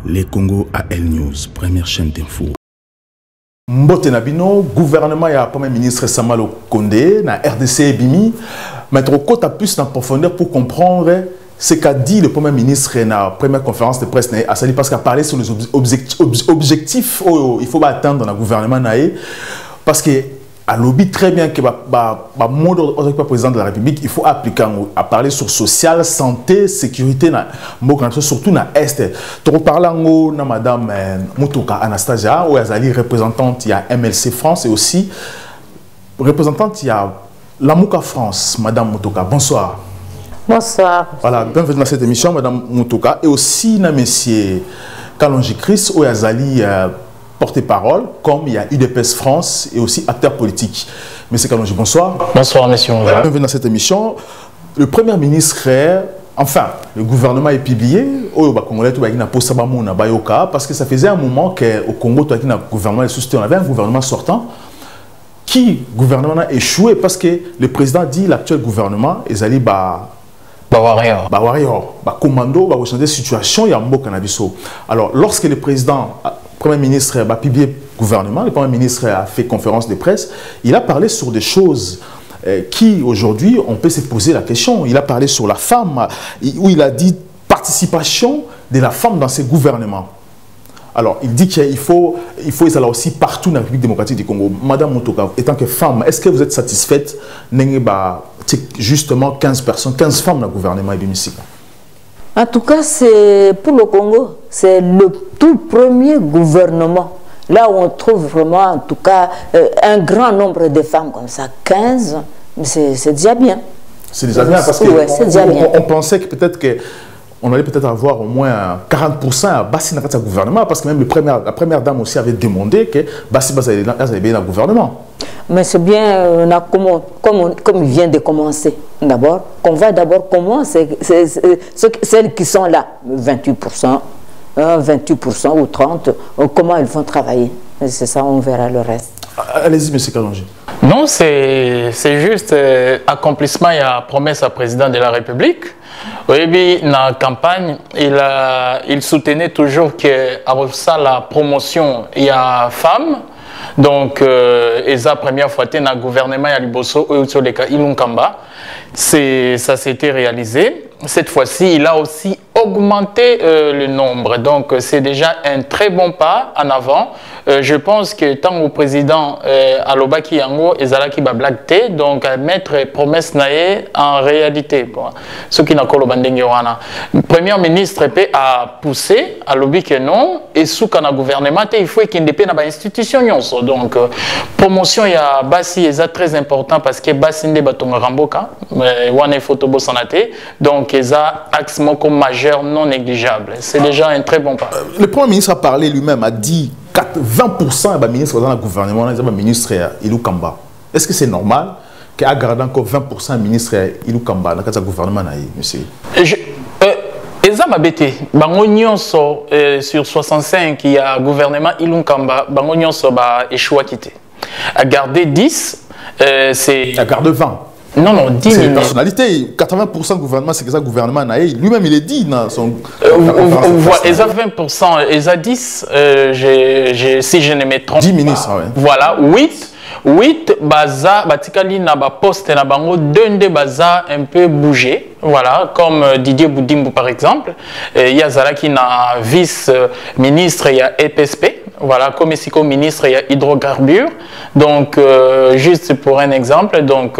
Les Congo AL News, première chaîne d'info. Mbote Nabino, gouvernement et Premier ministre Samalo Kondé, na RDC et Bimi, mettre au côté plus en profondeur pour comprendre ce qu'a dit le Premier ministre dans la première conférence de presse à Sali, parce qu'il a parlé sur les objectifs il faut atteindre dans le gouvernement, parce que à lobby très bien que le président de la République, il faut appliquer à parler sur social, santé, sécurité, surtout dans l'Est. Tu parles de Madame Mutuka Anastasia, où elle est représentante, il y a MLC France et aussi représentante, il y a la Mouka France, Madame Mutuka. Bonsoir. Bonsoir. Voilà, bienvenue dans cette émission, Madame Mutuka. Et aussi, Monsieur Kalonji Chris, où elle est porte-parole, comme il y a UDPS France et aussi acteur politique. Monsieur Kalonji, bonsoir. Bonsoir, monsieur. Bienvenue dans cette émission. Le Premier ministre, enfin, le gouvernement est publié, parce que ça faisait un moment qu'au Congo, on avait un gouvernement sortant qui, gouvernement a échoué parce que le président dit l'actuel gouvernement, ils allaient commando, changer de situation, il y a un mot cannabis. Alors, lorsque le président Premier ministre a publié le gouvernement, le Premier ministre a fait conférence de presse, il a parlé sur des choses qui, aujourd'hui, on peut se poser la question. Il a parlé sur la femme, où il a dit participation de la femme dans ces gouvernements. Alors, il dit qu'il faut aller aussi partout dans la République démocratique du Congo. Madame Mutuka, étant que femme, est-ce que vous êtes satisfaite justement 15 personnes, 15 femmes dans le gouvernement Ebimisika? En tout cas, pour le Congo, c'est le tout premier gouvernement. Là où on trouve vraiment, en tout cas, un grand nombre de femmes comme ça. 15, c'est déjà bien. C'est déjà bien parce qu'on pensait que peut-être qu'on allait peut-être avoir au moins 40% à Bassi dans le gouvernement, parce que même la première dame aussi avait demandé que Bassi allait bien dans le gouvernement. Mais c'est bien, comme il vient de commencer, d'abord, qu'on va d'abord commencer, celles qui sont là, 28%, 28% ou 30%, comment ils vont travailler. C'est ça, on verra le reste. Allez-y, M. Kalonji. Non, c'est juste accomplissement et promesse à président de la République. Oui, dans la campagne, il soutenait toujours que ça, la promotion, il y a femmes. Donc, la première fois, dans le gouvernement, ça s'était réalisé. Cette fois-ci, il a aussi augmenté le nombre. Donc, c'est déjà un très bon pas en avant. Je pense que tant au président Alobaki Yango et Zalaki Bablakte, donc mettre promesse nae en réalité. Ce qui n'a pas le Premier ministre a poussé à l'objet que non, et sous le gouvernement, il faut qu'il dépende de l'institution. Donc, promotion, il y a Bassi, c'est très important parce que Bassi n'est pas ton ramboka, mais on est photobo sanate. Donc, il y a un axe majeur non négligeable. C'est déjà un très bon pas. Le Premier ministre a parlé lui-même, a dit 20% des ministres dans le gouvernement, les ministres Ilou Kamba. Est-ce que c'est normal qu'il y ait encore 20% des ministres Ilou Kamba dans le gouvernement, monsieur? Sur 65, il y a un gouvernement Ilou Kamba, il a échoué à quitter. À garder 10, c'est... À garder 20. Non, non, 10 c'est une personnalité. 80% du gouvernement, c'est que ça, le gouvernement, lui-même, il est dit dans son... ils ont 20%, ils ont 10, si je ne me trompe 10 ministres, pas. Ouais. Voilà, 8 baza, batikali na ba poste na bango, 2 baza un peu bougé. Voilà, comme Didier Boudimbo par exemple. Il y a Zalaki na vice-ministre, il y a EPSP. Voilà, comme ici comme ministre, il y a hydrocarbures. Donc, juste pour un exemple, donc,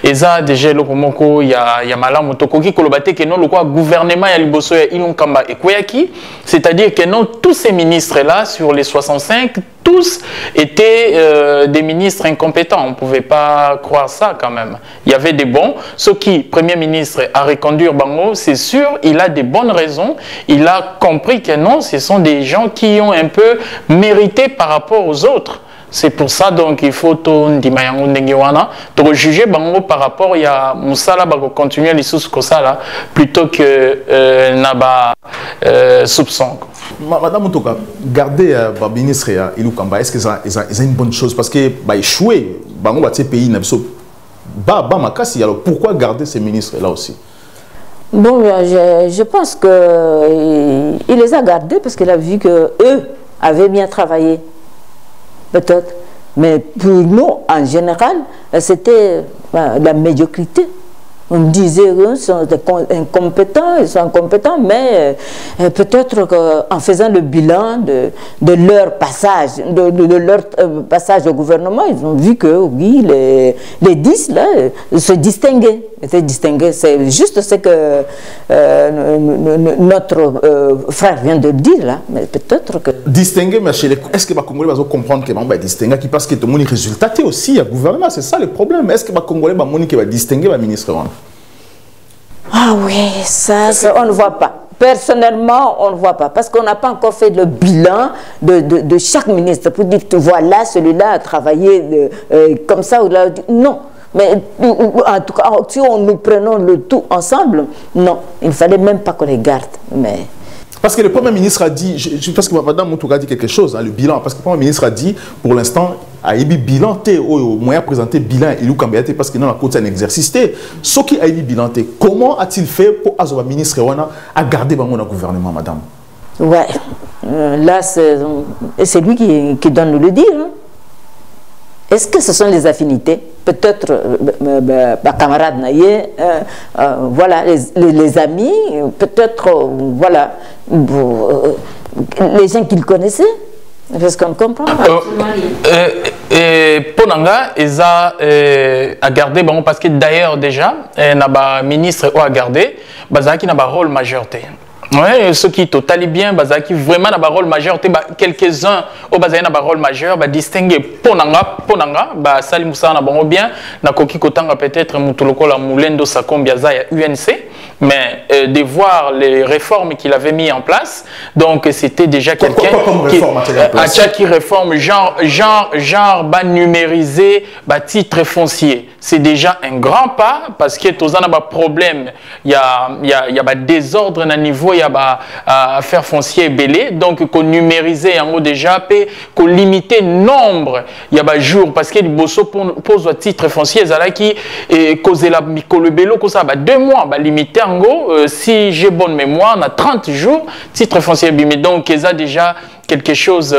Eza déjà le Komoko, il y a Malam Motokoki, Kolobate, que non, le gouvernement, il y a Liboso, il y a Ilon Kamba et Koyaki. C'est-à-dire que non, tous ces ministres-là, sur les 65, tous étaient des ministres incompétents. On ne pouvait pas croire ça quand même. Il y avait des bons. Ce qui, Premier ministre, a reconduit Bango, c'est sûr, il a des bonnes raisons. Il a compris que non, ce sont des gens qui ont un peu mérité par rapport aux autres. C'est pour ça donc il faut tout juger Bango par rapport à Moussala continuer les sous là plutôt que Naba soupçon. Madame Mutuka, garder le ministre Ilou Kamba, est-ce que c'est une bonne chose parce que échouer Bango pays alors pourquoi garder ces ministres là aussi? Bon, je pense qu'il les a gardés parce qu'il a vu qu'eux avaient bien travaillé. Peut-être. Mais pour nous, en général, c'était la médiocrité. On me disait qu'ils sont incompétents, mais peut-être qu'en faisant le bilan de leur passage, de leur passage au gouvernement, ils ont vu que oui, les 10 là se distinguaient. C'est juste ce que notre frère vient de dire là, mais peut-être que... Distinguer, mais est-ce que les Congolais vont comprendre que les distinguer parce que tout le monde est résultaté aussi, le gouvernement, c'est ça le problème. Est-ce que les Congolais vont distinguer les ministres? Ah oui, ça, on ne voit pas. Personnellement, on ne voit pas. Parce qu'on n'a pas encore fait le bilan de chaque ministre pour dire que voilà, celui-là a travaillé comme ça ou là. Non. Mais en tout cas, si nous prenons le tout ensemble, non. Il ne fallait même pas qu'on les garde. Mais... Parce que le Premier ministre a dit, parce que Madame Moutouga a dit quelque chose, hein, le bilan, parce que le Premier ministre a dit, pour l'instant, a eu bilan, au moyen présenté bilan, il a parce qu'il n'a pas un exercice. Ce qui a eu bilan, comment a-t-il fait pour le ministre à garder le gouvernement, Madame? Ouais, là, c'est lui qui donne le dire. Hein. Est-ce que ce sont les affinités? Peut-être ma camarade Naye, voilà, les amis, peut-être, voilà, les gens qu'il connaissait, parce qu'on comprend pas. Ponanga, ils a gardé, bon, parce que d'ailleurs déjà, un ministre a gardé, qui n'a pas rôle majeur. Oui, ce qui totalement bien, qui vraiment a un rôle majeur, quelques-uns au bazar na rôle majeur, distinguer ponanga, sali moussa na bon bien, na koki kotanga peut-être mutuloko la moulendo sakombia za ya UNC, mais de voir les réformes qu'il avait mis en place, donc c'était déjà quelqu'un qui réforme genre numériser titre foncier. C'est déjà un grand pas parce que tous en a problème, il y a désordre à niveau, il y a affaire foncier belé, donc qu'on numériser en haut déjà, qu'on limiter nombre, il y a jours parce que les bosso pose un titre foncier, ça qui cause la le bélo, que ça 2 mois, limiter en haut, si j'ai bonne mémoire, on a 30 jours, titre foncier bimé, donc ça déjà quelque chose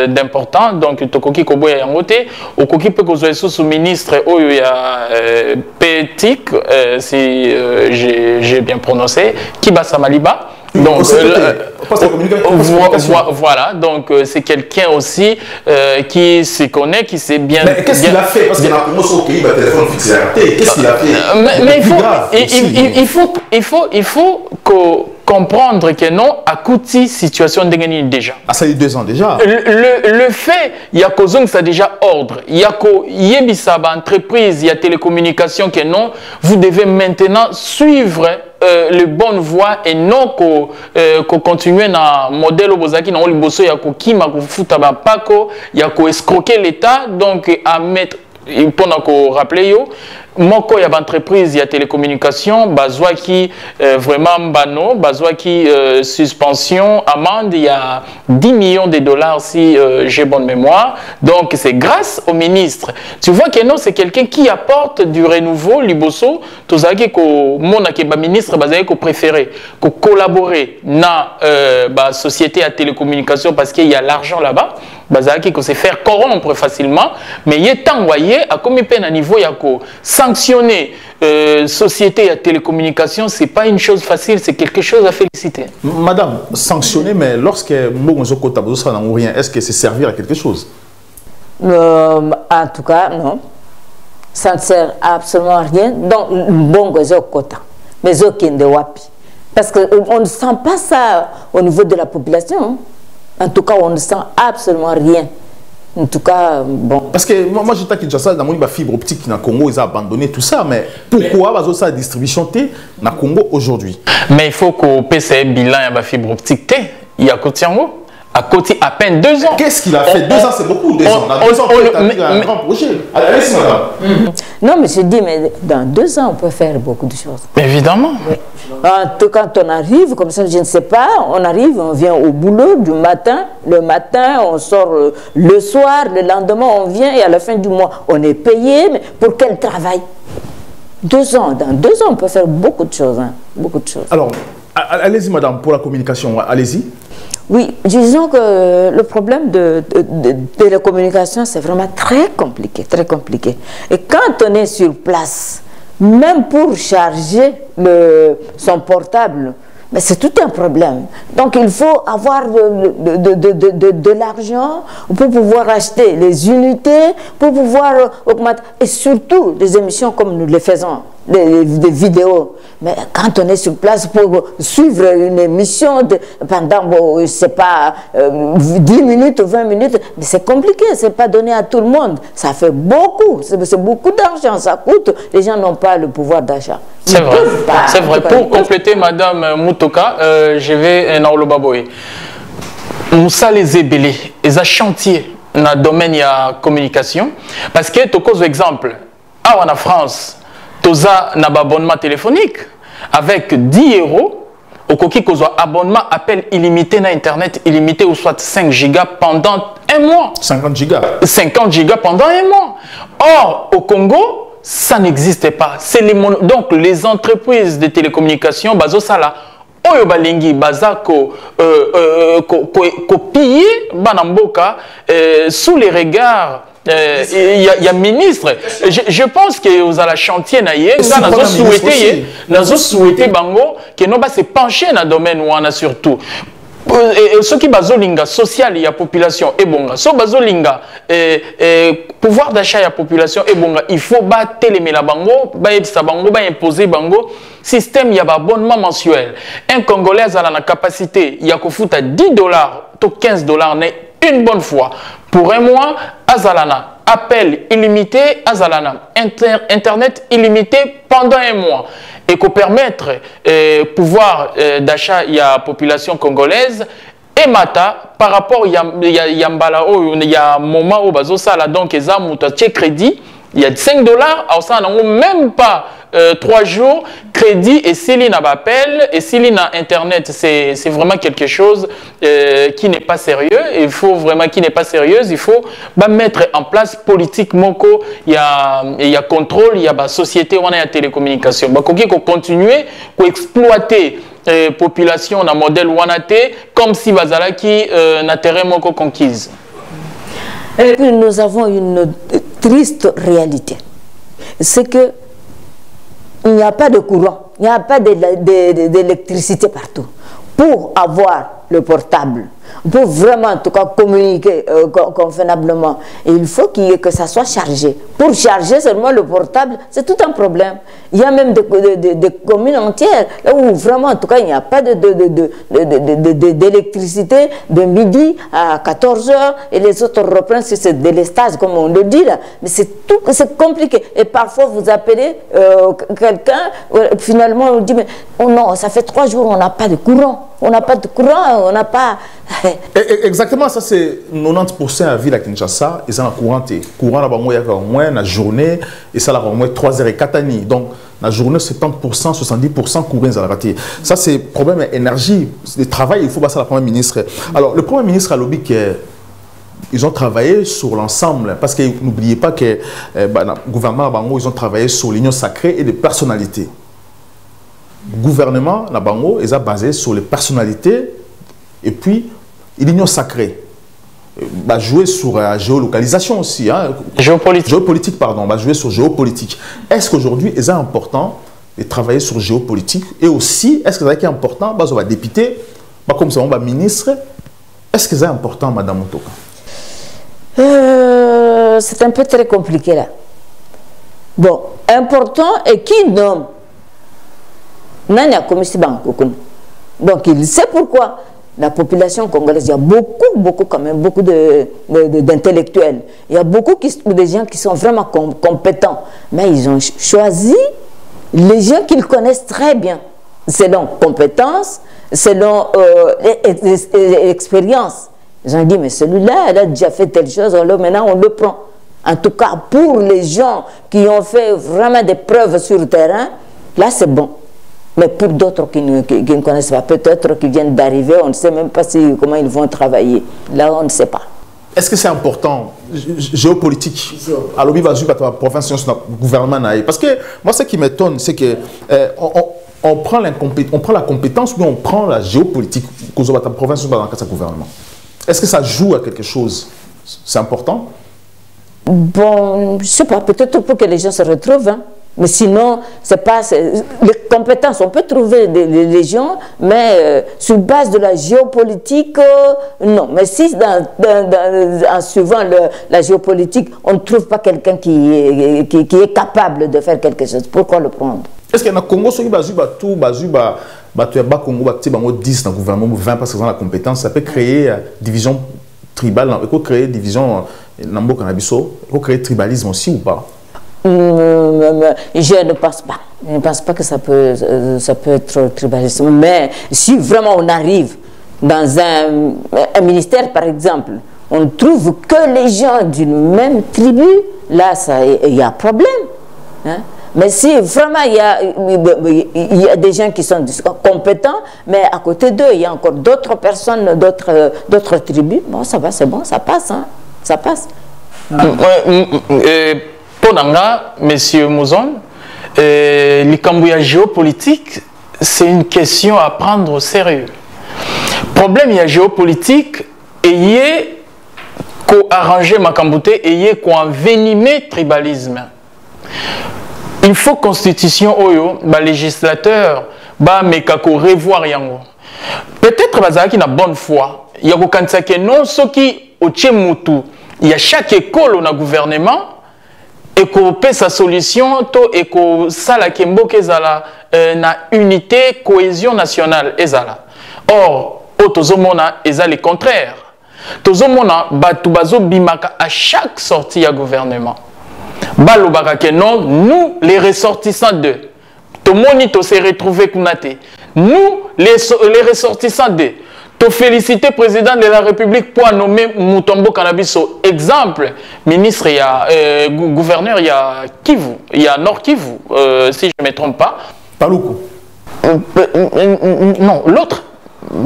d'important. Donc tokoki kobo ya ngote okoki pe kozwa sous ministre oyo ya Pétic, si j'ai bien prononcé, Kibasa Maliba. Donc voilà, donc c'est quelqu'un aussi qui se connaît, qui sait bien. Mais qu'est-ce qu'il a fait? Parce qu'il a commencé au pays, téléphone fixe arrêté. Qu'est-ce qu'il a fait? Mais il faut comprendre que non, à Kouti, situation déjà. Ah, ça y est 2 ans déjà. Le fait, il y a que ça déjà ordre. Il y a que entreprise, il y a télécommunication que non, vous devez maintenant suivre les bonnes voies et non qu'on continue dans le modèle Obozaki, dans le bosso, il y a que Kima, que Futa Bapako, il y a que escroquer l'État, donc à mettre, pendant qu'on rappelle, Moko, il y a entreprise, il y a télécommunication, bazwa qui vraiment bano, bazwa qui suspension, amende, il y a 10 millions de dollars si j'ai bonne mémoire. Donc c'est grâce au ministre. Tu vois que non, c'est quelqu'un qui apporte du renouveau, liboso, tout ça qui mon ministre bazay ko préféré, ko collaborer na société à télécommunication parce qu'il y a l'argent là-bas. Bazaki ko se faire corrompre facilement, mais il est envoyé à combien peine à niveau yako sanctionner société à télécommunication, c'est pas une chose facile, c'est quelque chose à féliciter. Madame, sanctionner, mais lorsque rien, est-ce que c'est servir à quelque chose? En tout cas, non. Ça ne sert absolument à rien. Donc, bon, quota, mais aucun de wapi. Parce qu'on ne sent pas ça au niveau de la population. Hein. En tout cas, on ne sent absolument rien. En tout cas, bon. Parce que moi j'étais à Kinshasa, dans mon fibre optique dans le Congo, ils ont abandonné tout ça. Mais pourquoi la distribution dans le Congo aujourd'hui? Mais il faut qu'au PCE bilan, il y a fibre optique. Il y a Kotiango. À côté, à peine 2 ans. Qu'est-ce qu'il a fait? 2 ans, c'est beaucoup. 2 ans. Dans 2 ans, on peut établir un grand projet. Allez-y, madame. Non, mais je dis, mais dans 2 ans, on peut faire beaucoup de choses. Évidemment. Oui. En tout cas, quand on arrive, comme ça, je ne sais pas, on arrive, on vient au boulot du matin. Le matin, on sort le soir. Le lendemain, on vient et à la fin du mois, on est payé. Mais pour quel travail? 2 ans. Dans 2 ans, on peut faire beaucoup de choses. Hein. beaucoup de choses. Alors, allez-y, madame, pour la communication, allez-y. Oui, disons que le problème de télécommunication, c'est vraiment très compliqué, très compliqué. Et quand on est sur place, même pour charger son portable, mais c'est tout un problème. Donc il faut avoir de l'argent pour pouvoir acheter les unités, pour pouvoir augmenter, et surtout des émissions comme nous les faisons, des vidéos. Mais quand on est sur place pour suivre une émission pendant, je sais pas, 10 minutes ou 20 minutes, c'est compliqué, c'est pas donné à tout le monde. Ça fait beaucoup, c'est beaucoup d'argent, ça coûte. Les gens n'ont pas le pouvoir d'achat. C'est vrai, c'est vrai. Pour compléter, Madame Mutoka, je vais dans le baboy. Moussa les ébélés, les chantiers dans le domaine de la communication, parce que tu causes exemple, en France, tu as un abonnement téléphonique avec 10 €, au coquille tu as un abonnement appel illimité na Internet, illimité ou soit 5 gigas pendant un mois. 50 gigas. 50 gigas pendant un mois. Or, au Congo, ça n'existe pas. Donc, les entreprises de télécommunications, bazo sala, oyo balingi bazako copier banamboka sous les regards. Il y a ministre. Je pense que vous avez chantier nous souhaité bango que nous va se pencher dans le domaine où on a surtout. Ce qui bazolinga social il y a population et bon so bazolinga pouvoir d'achat il y a population et bon il faut battre les la bango imposer bango système il y a abonnement mensuel. Un Congolais a la capacité il y a qu'au foot à $10 ou $15 une bonne fois pour un mois azalana appel illimité azalana internet illimité pendant un mois. Et qu'on permettre pouvoir d'achat il y a population congolaise et mata par rapport il y a un moment où bazo sala donc eza muta crédit il y a $5 alors ça n'a même pas 3 jours crédit et s'il n'a pas appel et s'il n'a internet c'est vraiment quelque chose qui n'est pas sérieux il faut vraiment qui n'est pas sérieuse il faut mettre en place politique moko il y a contrôle il y a société on a la télécommunication bah qu'on continuer qu'on exploiter population dans modèle wanate comme si bazalaki na terrain moko conquise. Et puis nous avons une triste réalité, c'est que il n'y a pas de courant, il n'y a pas d'électricité partout. Pour avoir le portable, pour vraiment en tout cas communiquer convenablement, il faut que ça soit chargé. Pour charger seulement le portable, c'est tout un problème. Il y a même des communes entières où vraiment en tout cas il n'y a pas d'électricité de midi à 14 h et les autres reprennent sur ce délestage comme on le dit là. Mais c'est compliqué. Et parfois vous appelez quelqu'un, finalement on dit mais oh non, ça fait 3 jours on n'a pas de courant. On n'a pas de courant, on n'a pas... Exactement, ça c'est 90% à la ville à Kinshasa, ils ont un courant. Courant là-bas, il y a au moins la journée, et ça là au moins 3h04. Donc, la journée, 70%, 70% courant, ils ont raté. Ça c'est problème énergie, le travail, il faut passer à la Première ministre. Alors, le Premier ministre a lobby qu'ils ont travaillé sur l'ensemble, parce que n'oubliez pas que le gouvernement, ils ont travaillé sur l'union sacrée et les personnalités. Le gouvernement, la Bango, est basé sur les personnalités et puis l'union sacrée. Va jouer sur la géolocalisation aussi. Hein. Géopolitique, pardon. Va jouer sur géopolitique. Est-ce qu'aujourd'hui, il est important de travailler sur géopolitique et aussi, est-ce que c'est important, bah, va député, bah, comme ça, on va ministre. Est-ce que c'est important, Madame Mutoka? C'est un peu très compliqué là. Bon, important et qui nomme? Donc il sait pourquoi la population congolaise, il y a beaucoup quand même, beaucoup d'intellectuels. Il y a beaucoup de gens qui sont vraiment compétents. Mais ils ont choisi les gens qu'ils connaissent très bien. Selon compétences, selon expérience. Ils ont dit, mais celui-là, elle a déjà fait telle chose, maintenant on le prend. En tout cas, pour les gens qui ont fait vraiment des preuves sur le terrain, là c'est bon. Mais pour d'autres qui ne connaissent pas, peut-être qui viennent d'arriver, on ne sait même pas comment ils vont travailler. Là, on ne sait pas. Est-ce que c'est important, géopolitique, alors il va jouer la province, le gouvernement? Parce que moi, ce qui m'étonne, c'est que on prend la compétence ou on prend la géopolitique que la province ou dans le gouvernement. Est-ce que ça joue à quelque chose? C'est important? Bon, je ne sais pas, peut-être pour que les gens se retrouvent, hein. Mais sinon, c'est pas les compétences. On peut trouver des gens, mais sur base de la géopolitique, non. Mais si en suivant la géopolitique, on ne trouve pas quelqu'un qui est capable de faire quelque chose, pourquoi le prendre? Est-ce qu'il y a un Congo qui a Congo 10 dans le gouvernement, 20 parce qu'ils ont la compétence, ça peut créer division tribale, il faut créer division dans le Canabiso, il faut créer tribalisme aussi ou pas? Je ne pense pas. Je ne pense pas que ça peut être tribalisme. Mais si vraiment on arrive dans un ministère, par exemple, on trouve que les gens d'une même tribu, là, il y a problème. Hein? Mais si vraiment il y a des gens qui sont compétents, mais à côté d'eux, il y a encore d'autres personnes, d'autres tribus, bon, ça va, c'est bon, ça passe. Hein? Ça passe. Ponanga, Monsieur Mouzon, les géopolitique, c'est une question à prendre au sérieux. Problème, il y a géopolitique, ayez qu'à arranger ma cambouté, ayez qu'à envenimer tribalisme. Il faut constitution, oyo, ba législateur, ba mekako revoir yango. Peut-être bazaki na bonne foi, il y a kanisa que non, ce qui au tchemutu, il y a chaque école na gouvernement. Et qu'on paie sa solution, et qu'on sala kembo kezala na unité, cohésion nationale ezala. Or, au tozomona eza le contraire. Tozomona batu bazo bimaka à chaque sortie à gouvernement. Balobaka ke non, nous les ressortissants d'eux. Tomoni to se retrouver kunate. Nous les ressortissants d'eux. To féliciter président de la République pour nommer Mutombo Cannabiso. Exemple, ministre, il y a gouverneur, il y a Kivu, il y a Nord Kivu, si je ne me trompe pas. Paloukou. Non, l'autre.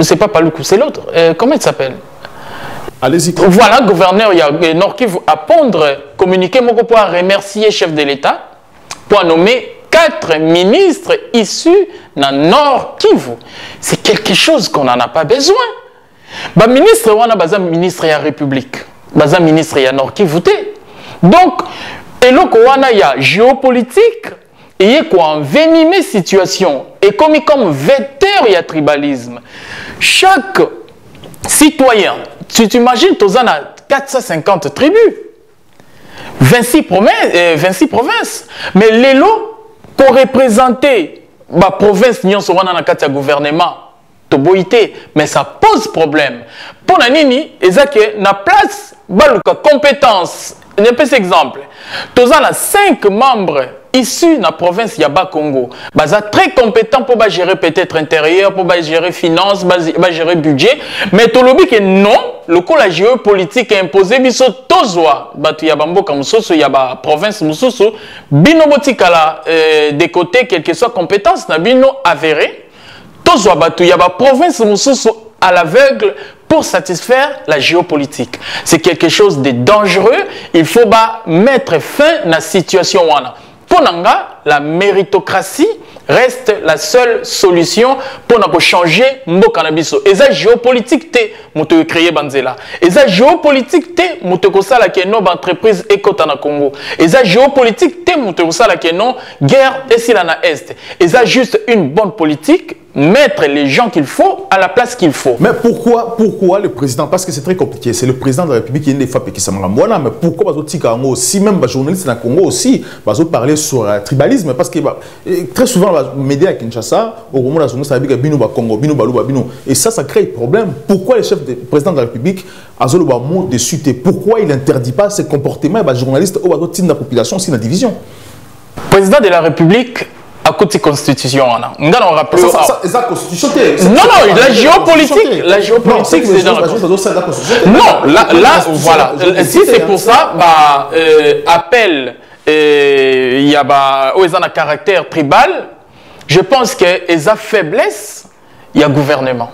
C'est pas Paloukou, c'est l'autre. Comment il s'appelle? Allez-y. Voilà, gouverneur, il y a Nord Kivu à pondre, communiquer mon pour remercier le chef de l'État pour nommer 4 ministres issus dans Nord Kivu. C'est quelque chose qu'on n'en a pas besoin. Bah, ministre, on a besoin de ministre de la République. Besoin de ministre de Nord Kivu. Donc, et là, il y a géopolitique, et il y a quoi envenimer situation. Et comme vecteur, il y a tribalisme. Chaque citoyen, tu t'imagines, tu as 450 tribus, 26 provinces. Mais les lots, pour représenter la province n'y sont dans le gouvernement, mais ça pose problème. Pour Nanini, il y a une place, une compétence. Un petit exemple. Tu as 5 membres issus de la province Yaba Congo. Ils sont très compétents pour gérer peut-être intérieur, pour gérer finance, pour gérer budget. Mais tu as dit que non, le coup la géopolitique est imposé. Biso tozwa, batu yabambo kamusoso yaba province musoso, bino botikala des côtés quelle que soit compétence na bino avéré. Tozwa batu yaba province musoso à l'aveugle pour satisfaire la géopolitique. C'est quelque chose de dangereux. Il faut mettre fin à la situation. Pour Nanga, la méritocratie reste la seule solution pour changer Mbokanabiso. Et ça, géopolitique, c'est créer Banzela. Et ça, géopolitique, c'est la que nos entreprises écotent en Congo. Et ça, géopolitique, c'est la que nos guerre est dans l'Est. Et ça, juste une bonne politique, mettre les gens qu'il faut à la place qu'il faut. Mais pourquoi le président? Parce que c'est très compliqué. C'est le président de la République qui est une des fois qui s'en voilà. Mais pourquoi aussi, même les journalistes dans le Congo aussi, parler sur le tribalisme? Parce que très souvent, les médias à Kinshasa, au moment où la journaliste a dit Bino Congo, Bino Balou, Bino. Et ça crée problème. Pourquoi le président de la République a le mot de suite? Pourquoi il n'interdit pas ces comportements des journalistes ou de la population aussi dans la division? Président de la République, à côté de la Constitution, on a rappelé. C'est la Constitution. Non, la géopolitique. La géopolitique, c'est dans la Constitution. Non, là, voilà. Si c'est pour ça, appel, il y a un caractère tribal, je pense qu'il y a faiblesse, il y a gouvernement.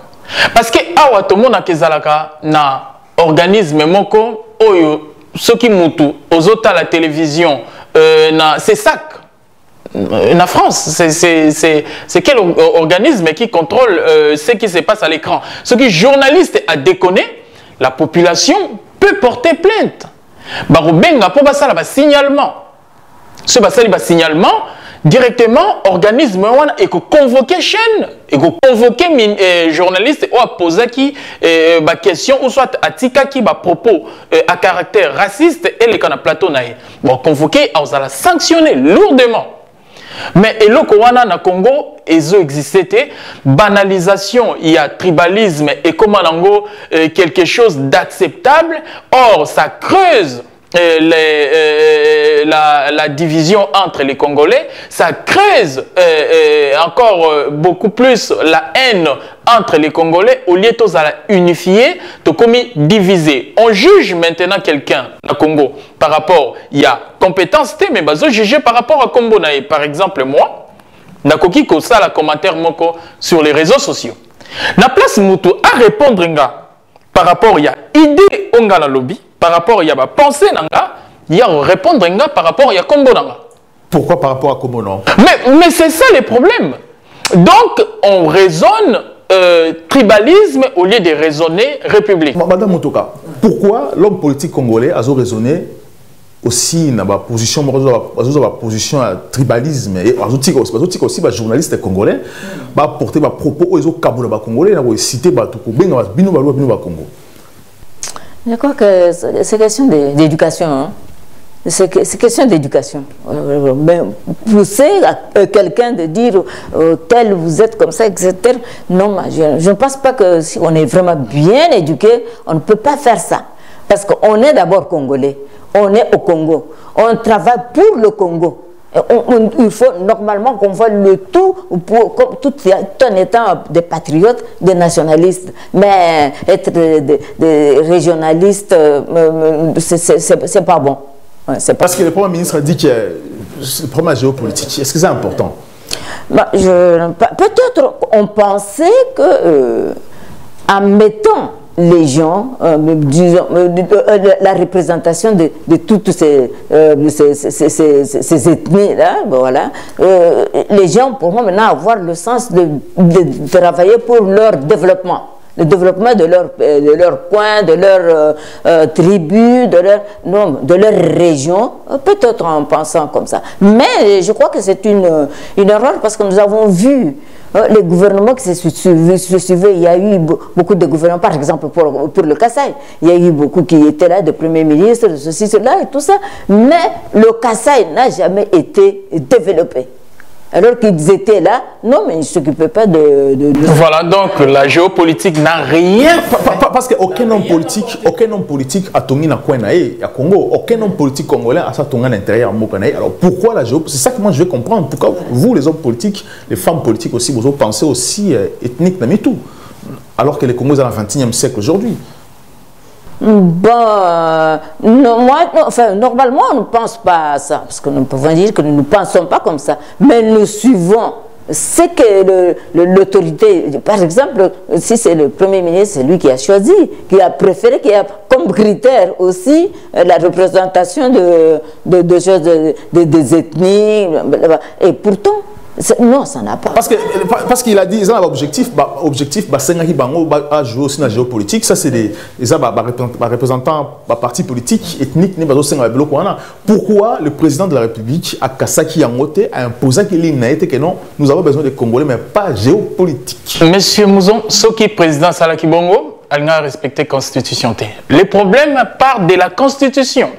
Parce que, tout le monde a un organisme, ceux qui moutent aux autres à la télévision, c'est ça. La France, c'est quel organisme qui contrôle ce qui se passe à l'écran? Ce qui journaliste a déconné, la population peut porter plainte. Barobenga pour ça là signalement. Ce signalement directement organisme et que convoquer chaîne et que convoquer journaliste ou à poser qui question ou soit atika qui propos à caractère raciste et les canaux plateau naï. Bon convoquer on va la sanctionner lourdement. Mais et le Kowana na Congo existait banalisation, il y a tribalisme et comment quelque chose d'acceptable. Or ça creuse la division entre les Congolais, ça creuse encore beaucoup plus la haine entre les Congolais au lieu de la unifier, de comme diviser. On juge maintenant quelqu'un au Congo par rapport, il y a compétence, mais on juge par rapport à Congo. Par exemple, moi, nakoki ko ça la commentaire moko sur les réseaux sociaux. Na place mutu à répondre par rapport il y a idée onga na lobby. Par rapport à la pensée, il y a répondre par rapport à Kombo. Pourquoi par rapport à Kombo? Mais c'est ça le problème. Donc, on raisonne tribalisme au lieu de raisonner république. Madame Motoka, pourquoi l'homme politique congolais a raisonné aussi dans la position à tribalisme et aussi les journalistes congolais porter des propos aux congolais citer Congo? Je crois que c'est question d'éducation. Hein. C'est question d'éducation. Pousser à quelqu'un de dire tel vous êtes comme ça, etc. Non, je ne pense pas que si on est vraiment bien éduqué, on ne peut pas faire ça. Parce qu'on est d'abord congolais. On est au Congo. On travaille pour le Congo. Il faut normalement qu'on voit le tout, tout en étant des patriotes, des nationalistes. Mais être des régionalistes, c'est pas bon. Parce que le Premier ministre a dit que le problème géopolitique, est-ce que c'est important? Peut-être on pensait que en mettant les gens, disons, la représentation de toutes ces ethnies-là, voilà, les gens pourront maintenant avoir le sens de travailler pour leur développement. Le développement de leur coin, de leur tribu, de leur région, peut-être en pensant comme ça. Mais je crois que c'est une erreur parce que nous avons vu les gouvernements qui se suivaient, il y a eu beaucoup de gouvernements, par exemple pour le Kasaï, il y a eu beaucoup qui étaient là, de premiers ministres, de ceci, cela et tout ça, mais le Kasaï n'a jamais été développé. Alors qu'ils étaient là, non, mais ils ne s'occupaient pas de... Voilà, donc la géopolitique n'a rien... Parce qu'aucun homme politique a tourné dans le coin à Congo, aucun homme politique congolais a tourné à l'intérieur de Mokanaï. Alors pourquoi la géopolitique? C'est ça que moi je veux comprendre. Pourquoi vous, les hommes politiques, les femmes politiques aussi, vous pensez aussi ethnique dans tout, alors que les Congolais sont dans le XXe siècle aujourd'hui? Bon, normalement, on ne pense pas à ça, parce que nous pouvons dire que nous ne pensons pas comme ça, mais nous suivons ce que l'autorité, par exemple, si c'est le Premier ministre, c'est lui qui a choisi, qui a préféré, qui a comme critère aussi la représentation de choses, des ethnies, et pourtant, non, ça n'a pas. Parce qu'il a dit, ils ont l'objectif, à jouer aussi dans la géopolitique. Ça, c'est des représentants partis politiques, ethniques. Pourquoi le président de la République, à Kasaki Yangote, a imposé que non, nous avons besoin de Congolais, mais pas géopolitique? Monsieur Mouzon, ce qui est président Salaki Bongo, il a respecté la Constitution. Le problème part de la Constitution.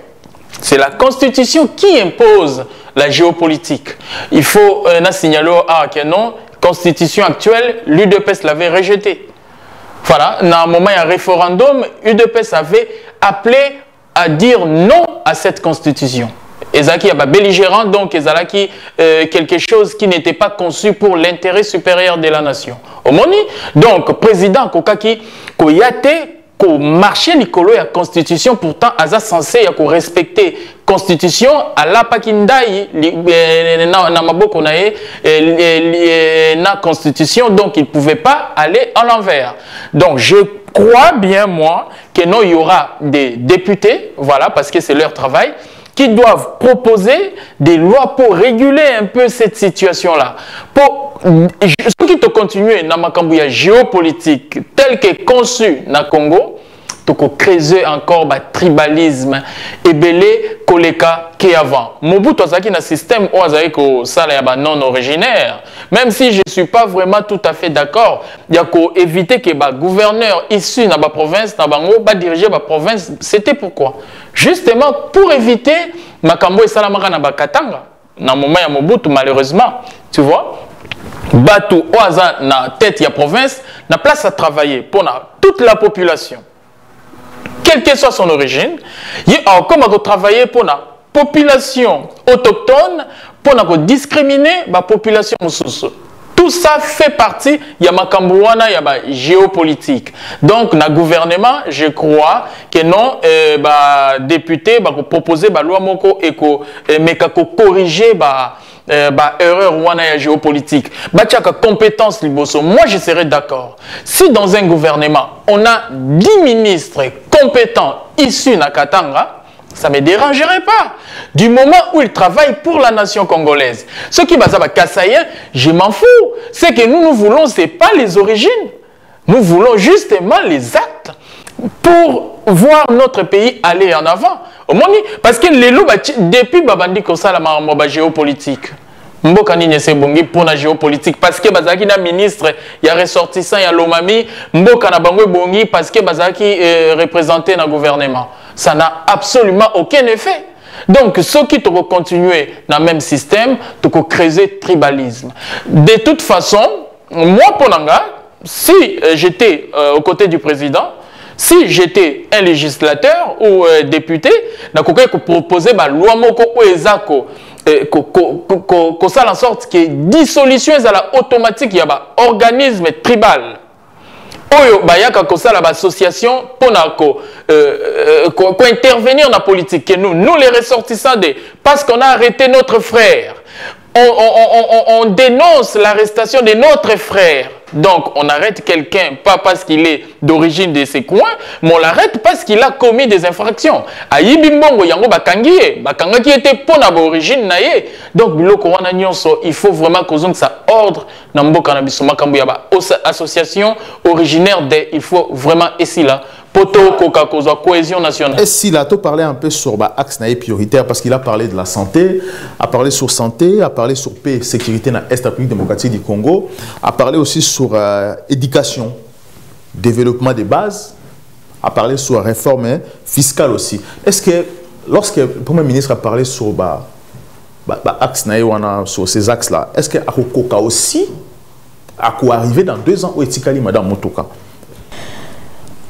C'est la Constitution qui impose la géopolitique. Il faut signaler que non, Constitution actuelle, l'UDPS l'avait rejetée. Voilà, dans un moment, il y a un référendum, l'UDPS avait appelé à dire non à cette Constitution. Et ça qui est belligérant, donc il y a quelque chose qui n'était pas conçu pour l'intérêt supérieur de la nation. Au moment donc, président Kokaki Koyate, ko marché Nicolo la constitution pourtant asa censé ya ko respecter constitution à la pakindai na maboko na na constitution, donc il pouvait pas aller à l'envers. Donc je crois bien moi que non, il y aura des députés, voilà, parce que c'est leur travail, qui doivent proposer des lois pour réguler un peu cette situation-là. Ce qui te continue dans ma géopolitique tel que conçu dans le Congo, pour créer encore le tribalisme et belé koleka qui avant. Mobutu azaki na système où azaki ko sala ya non originaire. Même si je suis pas vraiment tout à fait d'accord, il y a ko éviter que ba gouverneur issu na ba province na bango ba diriger ba province. C'était pourquoi? Justement pour éviter makambo et salamaka na ba katanga. Na moment ya Mobutu malheureusement, tu vois, batu oaza na tête ya province na place à travailler pour toute la population. Quelle que soit son origine, comme on travailler pour la population autochtone, pour discriminer la population mususu. Tout ça fait partie de la géopolitique. Donc, dans le gouvernement, je crois que non, député va proposer la loi mais corriger erreur ou géopolitique. Compétence liboso. Moi, je serais d'accord. Si dans un gouvernement, on a 10 ministres compétents issus de Katanga, ça ne me dérangerait pas. Du moment où ils travaillent pour la nation congolaise. Ce qui va Kassaïen, je m'en fous. C'est que nous voulons, ce n'est pas les origines. Nous voulons justement les actes pour voir notre pays aller en avant. Parce que les loups, depuis Babandi Kosa, la géopolitique. Mboka nini se bongi pour la géopolitique parce que bazaki na ministre il y a ressortissant il y a l'omami mboka na bango bongi parce que bazaki représenté dans le gouvernement. Ça n'a absolument aucun effet. Donc ceux qui te continuer dans le même système, tu peux créer tribalisme. De toute façon, moi pour Nanga, si j'étais aux côtés du président, si j'étais un législateur ou député, je vais proposer la loi moko ou ezako qu'on ça en sorte que dissolution est à la automatique, il y a un organisme tribal. Oyo bayaka ko ça l'association pour intervenir dans la politique que nous les ressortissants parce qu'on a arrêté notre frère. On dénonce l'arrestation de notre frère. Donc, on arrête quelqu'un, pas parce qu'il est d'origine de ces coins, mais on l'arrête parce qu'il a commis des infractions. Ayibimbongo yango bakangiye, bakanga qui était pour l'origine naie. Donc, il faut vraiment que ça ordre dans le cannabis. Association originaire des, il faut vraiment ici là. Cohésion nationale. Et si là, tu parlais un peu sur l'axe prioritaire parce qu'il a parlé de la santé, a parlé sur santé, a parlé sur paix et sécurité dans l'Est République démocratique du Congo, a parlé aussi sur éducation, développement des bases, a parlé sur réforme fiscale aussi. Est-ce que lorsque le Premier ministre a parlé sur sur ces axes-là, est-ce que Akokoka aussi a arrivé dans 2 ans au Etikali, Madame Motoka?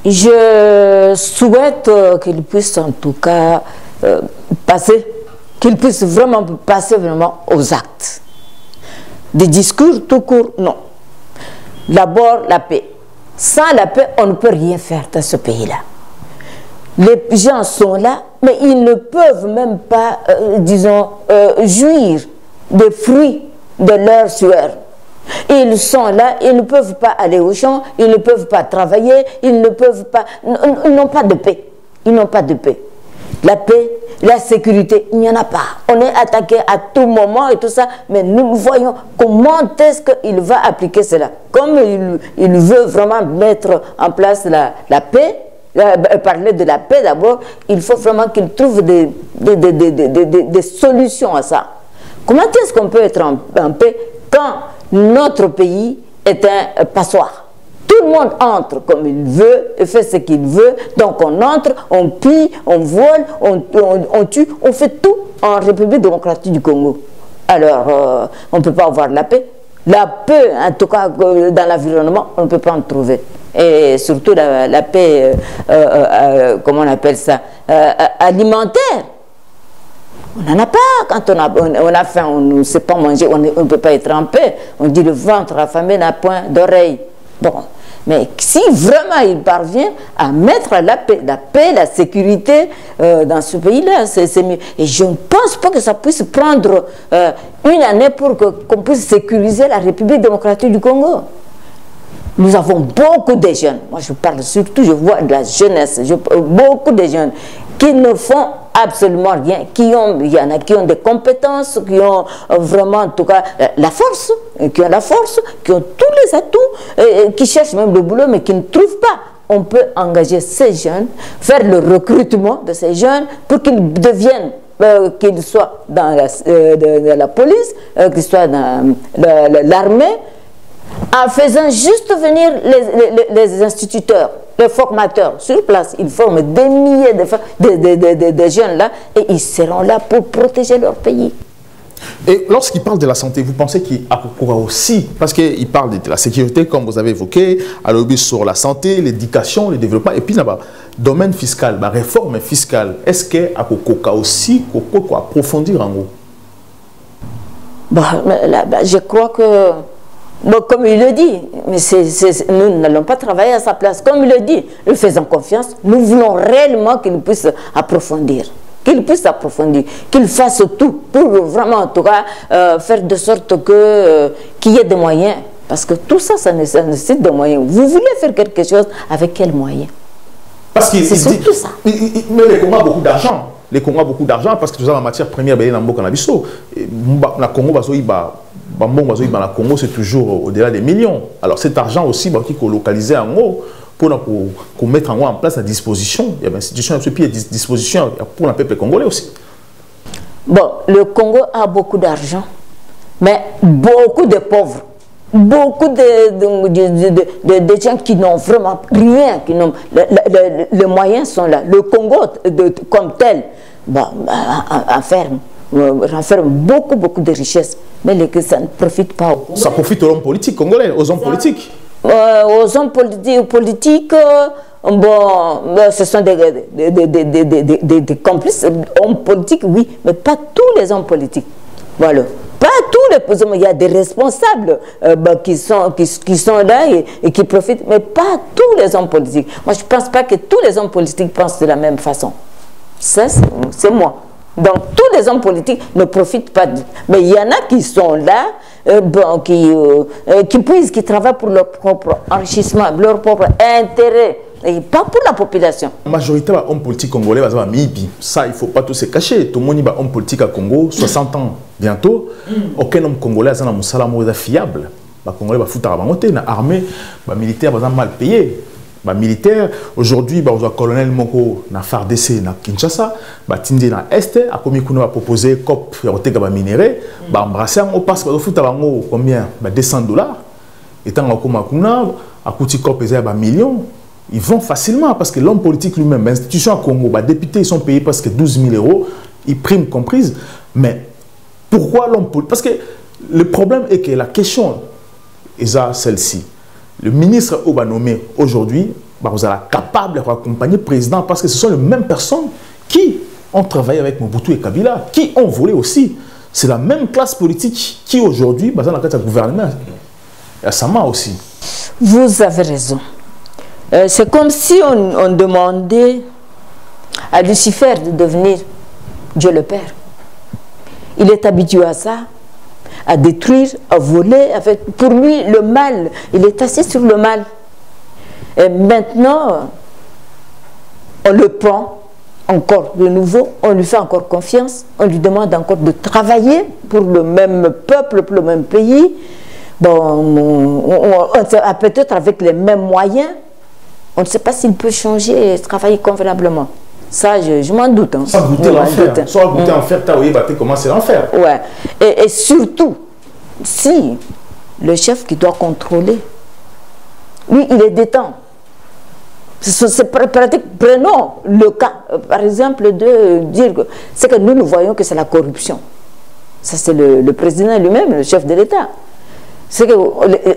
Je souhaite qu'il puisse en tout cas passer, qu'il puisse vraiment passer aux actes. Des discours tout court, non. D'abord, la paix. Sans la paix, on ne peut rien faire dans ce pays-là. Les gens sont là, mais ils ne peuvent même pas, disons, jouir des fruits de leur sueur. Ils sont là, ils ne peuvent pas aller au champ, ils ne peuvent pas travailler, ils ne peuvent pas, ils n'ont pas de paix. Ils n'ont pas de paix. La paix, la sécurité, il n'y en a pas. On est attaqué à tout moment et tout ça, mais nous voyons comment est-ce qu'il va appliquer cela. Comme il veut vraiment mettre en place la paix, parler de la paix d'abord, il faut vraiment qu'il trouve des solutions à ça. Comment est-ce qu'on peut être en paix quand notre pays est un passoire? Tout le monde entre comme il veut, et fait ce qu'il veut. Donc on entre, on pille, on vole, on tue, on fait tout en République démocratique du Congo. Alors, on ne peut pas avoir la paix. La paix, en tout cas dans l'environnement, on ne peut pas en trouver. Et surtout la paix, comment on appelle ça, alimentaire. On n'en a pas. Quand on a faim, on ne sait pas manger, on ne peut pas être en paix. On dit le ventre affamé n'a point d'oreille. Bon, mais si vraiment il parvient à mettre la paix, la sécurité dans ce pays-là, c'est mieux. Et je ne pense pas que ça puisse prendre une année pour qu'on puisse sécuriser la République démocratique du Congo. Nous avons beaucoup de jeunes, moi je parle surtout, je vois de la jeunesse, beaucoup de jeunes qui ne font absolument rien, il y en a qui ont des compétences, qui ont vraiment, en tout cas, la force, qui ont tous les atouts, qui cherchent même le boulot, mais qui ne trouvent pas. On peut engager ces jeunes, faire le recrutement de ces jeunes pour qu'ils deviennent, qu'ils soient dans la police, qu'ils soient dans l'armée, en faisant juste venir les instituteurs, les formateurs sur place. Ils forment des milliers de jeunes là et ils seront là pour protéger leur pays. Et lorsqu'il parle de la santé, vous pensez qu'il pourra aussi, parce qu'il parle de la sécurité, comme vous avez évoqué, à l'objet sur la santé, l'éducation, le développement, et puis là-bas, domaine fiscal, la réforme fiscale, est-ce qu'il y a aussi quoi approfondir en gros? Je crois que, bon, comme il le dit, mais nous n'allons pas travailler à sa place. Comme il le dit, nous faisons confiance, nous voulons réellement qu'il puisse approfondir. Qu'il fasse tout pour vraiment, en tout cas, faire de sorte qu'il y ait des moyens. Parce que tout ça, ça nécessite des moyens. Vous voulez faire quelque chose, avec quels moyens? Parce qu'il dit tout ça. Mais les Congos ont beaucoup d'argent. Les Congos ont beaucoup d'argent parce que tout ça, la matière première, dans le Congo, c'est toujours au-delà des millions. Alors cet argent aussi, il faut localiser en haut. Pour mettre en place la disposition, il y a une institution, et puis il y a des dispositions pour le peuple congolais aussi. Bon, le Congo a beaucoup d'argent, mais beaucoup de pauvres, beaucoup de gens qui n'ont vraiment rien, les moyens sont là. Le Congo, comme tel, renferme beaucoup de richesses, mais ça ne profite pas aux Congolais. Ça profite aux hommes politiques congolais, aux hommes politiques. Aux hommes politiques, ce sont des complices, hommes politiques, oui, mais pas tous les hommes politiques. Voilà. Pas tous les hommes, il y a des responsables qui sont là et qui profitent, mais pas tous les hommes politiques. Moi, je ne pense pas que tous les hommes politiques pensent de la même façon. Ça, c'est moi. Donc, tous les hommes politiques ne profitent pas. Mais il y en a qui sont là, qui travaillent pour leur propre enrichissement, leur propre intérêt, et pas pour la population. La majorité des hommes politiques congolais, ça, il ne faut pas tout se cacher. Tout le monde est homme politique à Congo, 60 ans bientôt. Aucun homme congolais n'a un salaire fiable. Les Congolais sont armés, les militaires sont mal payés. Militaire, aujourd'hui, le colonel Moko na FARDC na Kinshasa, Tindi na Est, a commis qu'on a proposé COP pour minerai, embrasser, on passe par le foot à combien $200. Et tant qu'on a coûté COP à millions, ils vont facilement parce que l'homme politique lui-même, l'institution à Congo, les députés ils sont payés presque 12 000 €, ils primes comprises. Mais pourquoi l'homme politique? Parce que le problème est que la question est celle-ci. Le ministre Oba nommé aujourd'hui, vous êtes capable d'accompagner le président parce que ce sont les mêmes personnes qui ont travaillé avec Mobutu et Kabila, qui ont volé aussi. C'est la même classe politique qui aujourd'hui, dans le gouvernement, et Sama aussi. Vous avez raison. C'est comme si on demandait à Lucifer de devenir Dieu le Père. Il est habitué à ça. À détruire, à voler. Pour lui, le mal, il est assis sur le mal. Et maintenant, on le prend encore de nouveau, on lui fait encore confiance, on lui demande encore de travailler pour le même peuple, pour le même pays. Bon, peut-être avec les mêmes moyens, on ne sait pas s'il peut changer et travailler convenablement. Ça, je m'en doute. Hein. Sans goûter l'enfer. Sans goûter l'enfer, tu as comment c'est l'enfer. Ouais. Et surtout, si le chef qui doit contrôler, lui, il est détenu. C'est pratique. Prenons le cas, par exemple, de dire que c'est que nous voyons que c'est la corruption. Ça, c'est le président lui-même, le chef de l'État. C'est que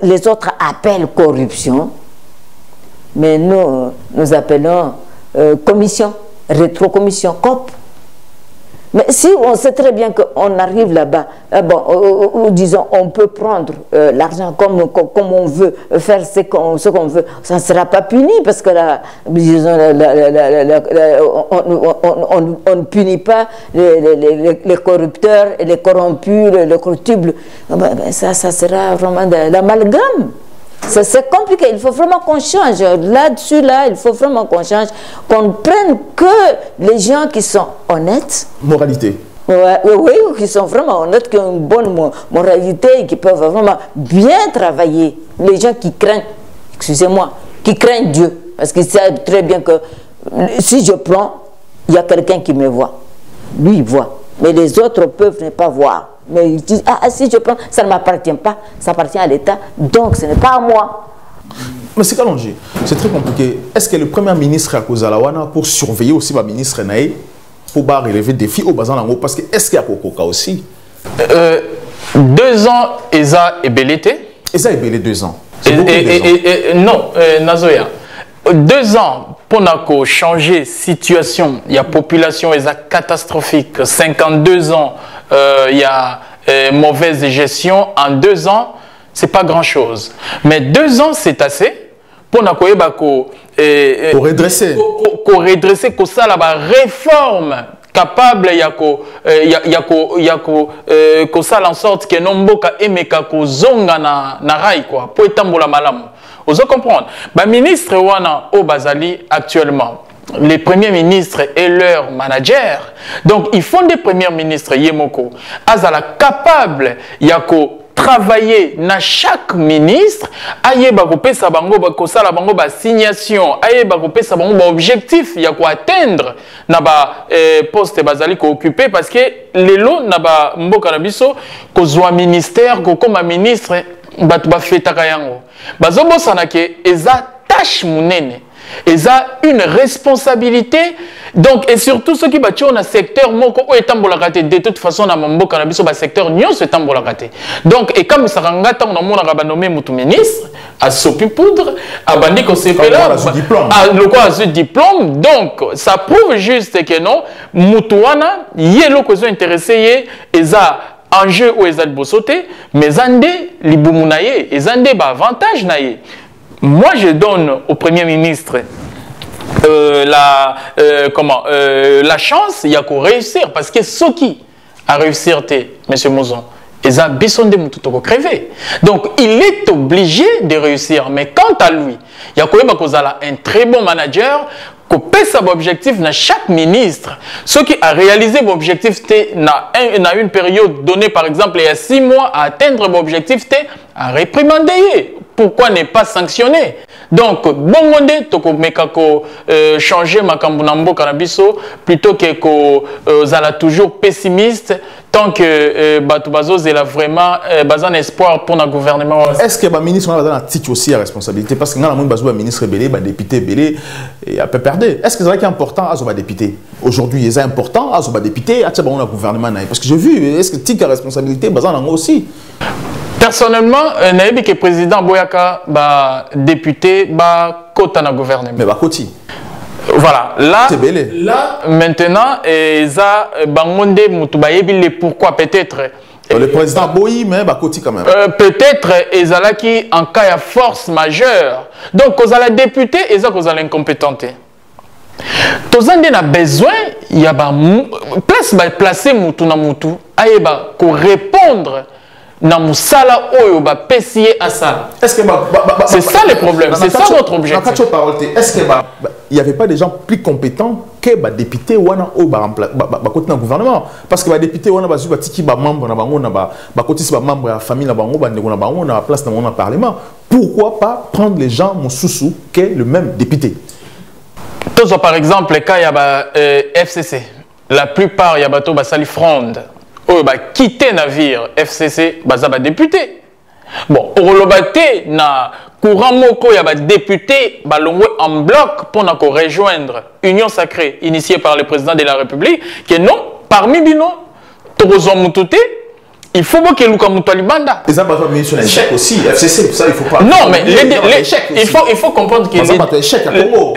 les autres appellent corruption, mais nous appelons commission. Rétrocommission, COP. Mais si on sait très bien qu'on arrive là-bas, disons, on peut prendre l'argent comme on veut, faire ce qu'on veut, ça ne sera pas puni parce que on ne punit pas les corrupteurs, les corrompus, les corruptibles. Ça sera vraiment de l'amalgame. C'est compliqué, il faut vraiment qu'on change. Là-dessus, là, il faut vraiment qu'on change, qu'on prenne que les gens qui sont honnêtes. Moralité. Ouais, oui, qui sont vraiment honnêtes, qui ont une bonne moralité, qui peuvent vraiment bien travailler. Les gens qui craignent, excusez-moi, qui craignent Dieu. Parce qu'ils savent très bien que si je prends, il y a quelqu'un qui me voit. Lui, il voit. Mais les autres peuvent ne pas voir. Mais ils disent, ah, si je prends, ça ne m'appartient pas, ça appartient à l'État, donc ce n'est pas à moi. Mais c'est Kalonji, c'est très compliqué. Est-ce que le Premier ministre a causé la Wana pour surveiller aussi le ministre Naï pour relever des défis au bazar d'Ango? Parce que est-ce qu'il y a Kokoka aussi 2 ans, Eza est bellété. Eza est belé 2 ans. Non, Nazoya. 2 ans pour changer situation, il y a population catastrophique. 52 ans, il y a mauvaise gestion. En 2 ans, c'est pas grand chose. Mais 2 ans, c'est assez pour redresser. Pour redresser, pour ça, la réforme capable ko sala en sorte que nomboka emeka ko zonga na rai quoi pour etambola malamu. Vous comprenez? Ba ministre wana au Bazali actuellement, les premiers ministres et leurs managers, donc ils font des premiers ministres yemoko azala capable yako travailler na chaque ministre ayeba ko pesa bango ba ko sala bango ba signation ayeba ko pesa bango ba objectif ya ko atteindre na ba poste bazali ko occuper parce que lelo na ba mboka na biso ko zwa ministère ko comme ministre batu ba fetaka yango bazo bosana ke eza tâche munene. Eza une responsabilité. Donc, et surtout ceux qui battent dans le secteur, de toute façon, dans mon secteur, nous sommes donc, et comme ça a nommé mon ministre, à Sopi Poudre, à Bandiko Sepela, à ce diplôme. Donc, ça prouve juste que non, Moutouana, il y a l'occasion intéressé, et ça, enjeu ou ezal bosoté, mais zande libumunaye, et zande ba avantage naye. Moi, je donne au Premier ministre la chance, il y a qu'à réussir. Parce que ce qui a réussi, M. Mouzon, ils ont besoin de crever. Donc, il est obligé de réussir. Mais quant à lui, il y a un très bon manager qui peut son objectif dans chaque ministre. Ce qui a réalisé l'objectif dans une période donnée, par exemple, il y a 6 mois, à atteindre l'objectif, à réprimander. Pourquoi ne pas sanctionner? Donc, bon monde, toko mekako changer makambunambo kanabiso plutôt que zala toujours pessimiste tant que Batubazo est vraiment bazan espoir pour le gouvernement. Est-ce que le ministre a un titre aussi à responsabilité? Parce que nous avons un ministre belé, un député belé, et un peu perdu. Est-ce que c'est important à ce député? Aujourd'hui, c'est important à ce député, à ce gouvernement? Parce que j'ai vu, est-ce que titre à responsabilité, bazan aussi? Personnellement, naïbi que président Boyaka, député, kota na gouvernement. Mais koti. Voilà, là maintenant, ça bangonde mutubayebi pourquoi peut-être. Le président Boyi, mais koti quand même. Peut-être ezalaki en cas de force majeure. Donc, aux la député, et aux incompétenté. Tous on a besoin, il y a placer mutu na mutu, ayeba ko répondre. Est-ce que c'est ça le problème, c'est ça notre objectif. Est-ce qu'il n'y avait pas des gens plus compétents que les députés ou le gouvernement? Parce que les députés ou les membres de la famille de la place dans le Parlement, pourquoi pas prendre les gens sous que le même député? Par exemple, le cas il y a FCC, la plupart il y a bateau basali fronde. Quitter navire FCC bazaba député. Bon, orolobate na courant moko ya ba député balongwe en bloc pour na ko rejoindre Union Sacrée initiée par le président de la République que non parmi bino tozo mutute il faut que Luka Mutalibanda. Les ambassades sur l'échec aussi, FCC, ça il faut pas. Non, mais il faut comprendre que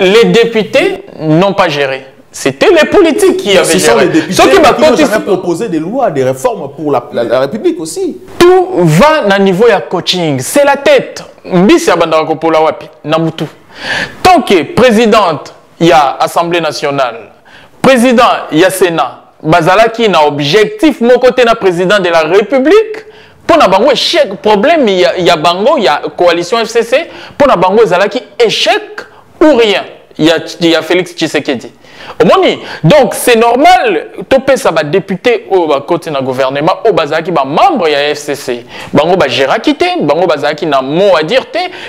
les députés n'ont pas géré. C'était les politiques qui avaient géré. Ceux qui ont proposé des lois, des réformes pour la République aussi. Tout va à niveau de coaching. C'est la tête. Mbisi abandara kopola wapi namutu. Tant que présidente, il y a Assemblée nationale, président, il y a Sénat, bazalaki na objectif mon côté na président de la République, Pour na bango échec, problème il y a bango, il y a coalition FCC, pour na bango ezalaki échec ou rien. Il y a Félix Tshisekedi. Donc c'est normal, topé ça va député au côté na gouvernement au bazaki ba membre ya FCC. Bango ba géra quitté, bango bazaki na mot à dire